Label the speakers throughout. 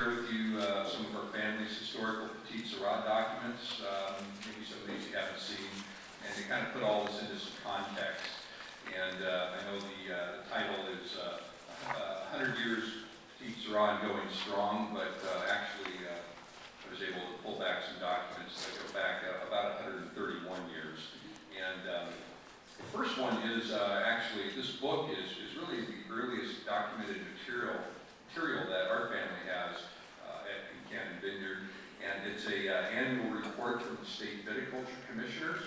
Speaker 1: With you some of our family's historical Petite Sirah documents, maybe some of these you haven't seen, and to kind of put all this into some context. And I know the title is 100 Years Petite Sirah and Going Strong, but actually I was able to pull back some documents that go back about 131 years. And the first one is actually, this book is really the earliest documented material that our family has at Concannon Vineyard, and it's a annual report from the State Viticulture Commissioners.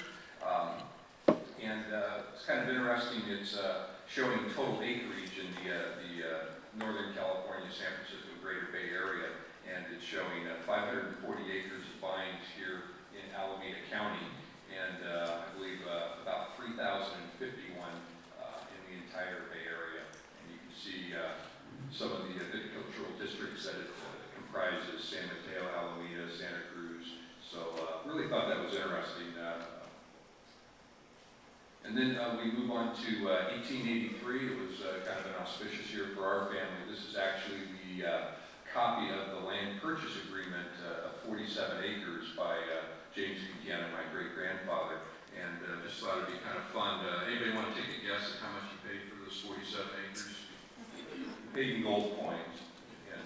Speaker 1: It's kind of interesting. It's showing total acreage in the Northern California, San Francisco Greater Bay Area, and it's showing 540 acres of vines here in Alameda County, and I believe about 3,051 in the entire Bay Area. And you can see some of the viticultural districts that it comprises: San Mateo, Alameda, Santa Cruz. So really thought that was interesting. And then we move on to 1883. It was kind of an auspicious year for our family. This is actually the copy of the land purchase agreement of 47 acres by James Concannon, my great-grandfather. And just thought it'd be kind of fun. Anybody want to take a guess at how much you paid for those 47 acres? Paid in gold coins. Yeah.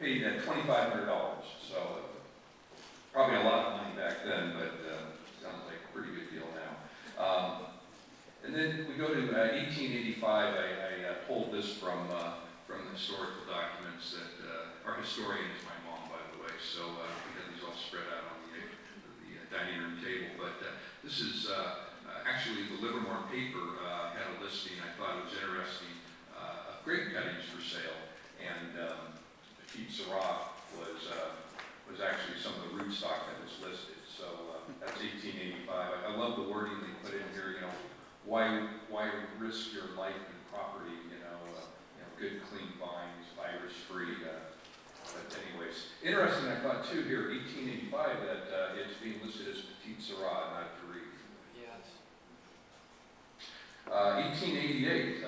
Speaker 1: Paid at $2,500. So probably a lot of money back then, but sounds like a pretty good deal now. And then we go to 1885. I pulled this from the historical documents that our historian is my mom, by the way. So we got these all spread out on the dining room table. But this is actually the Livermore paper had a listing. I thought it was interesting. Grape cuttings for sale, and Petite Sirah was actually some of the rootstock that was listed. So that's 1885. I love the wording they put in here. You know, why risk your life and property? You know, good clean vines, virus-free. But anyways, interesting. I thought too here, 1885, that it's being listed as Petite Sirah, not Grape.
Speaker 2: Yes.
Speaker 1: 1888,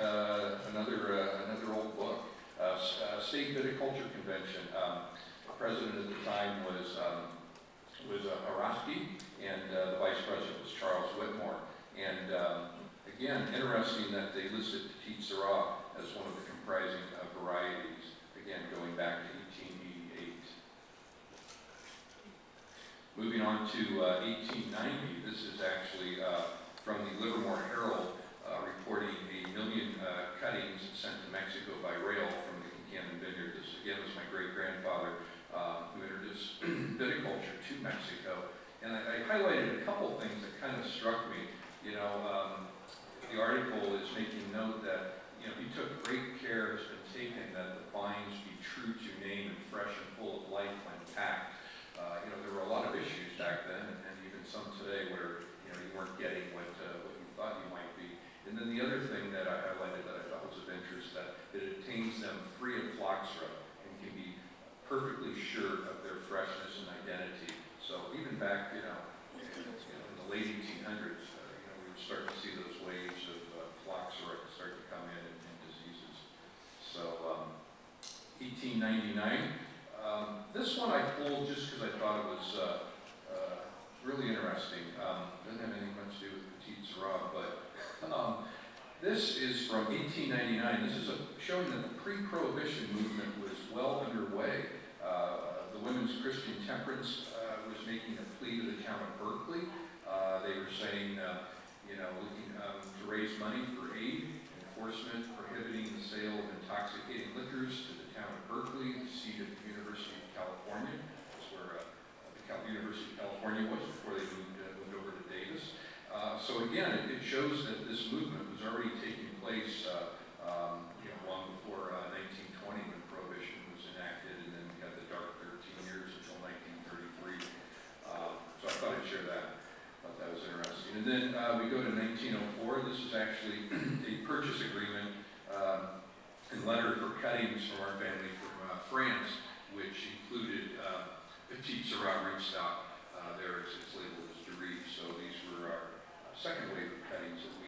Speaker 1: another old book, State Viticulture Convention. President at the time was Haraski, and the vice president was Charles Whitmore. And again, interesting that they listed Petite Sirah as one of the comprising varieties, again going back to 1888. Moving on to 1890, this is actually from the Livermore Herald, reporting 1 million cuttings sent to Mexico by rail from the Concannon Vineyard. This again was my great-grandfather who introduced viticulture to Mexico. And I highlighted a couple things that kind of struck me. You know, the article is making note that, you know, he took great care, has been taken, that the vines be true to name and fresh and full of life when packed. You know, there were a lot of issues back then, and even some today, where you weren't getting what you thought you might be. And then the other thing that I highlighted that I thought was of interest, that it obtains them free of phylloxera and can be perfectly sure of their freshness and identity. So even back, in the late 1800s, we were starting to see those waves of phylloxera start to come in and diseases. So 1899. This one I pulled just because I thought it was really interesting. Doesn't have anything much to do with Petite Sirah, but this is from 1899. This is showing that the pre-prohibition movement was well underway. The Women's Christian Temperance was making a plea to the town of Berkeley. They were saying, looking to raise money for aid, enforcement, prohibiting the sale of intoxicating liquors to the town of Berkeley, the seat of the University of California. That's where the University of California was before they moved over to Davis. So again, it shows that this movement was already taking place long before 1920, when Prohibition was enacted, and then we had the dark 13 years until 1933. So I thought I'd share that. Thought that was interesting. And then we go to 1904. This is actually a purchase agreement and letter for cuttings from our family from France, which included Petite Sirah rootstock. There it's labeled as Grape. So these were our second wave of cuttings that we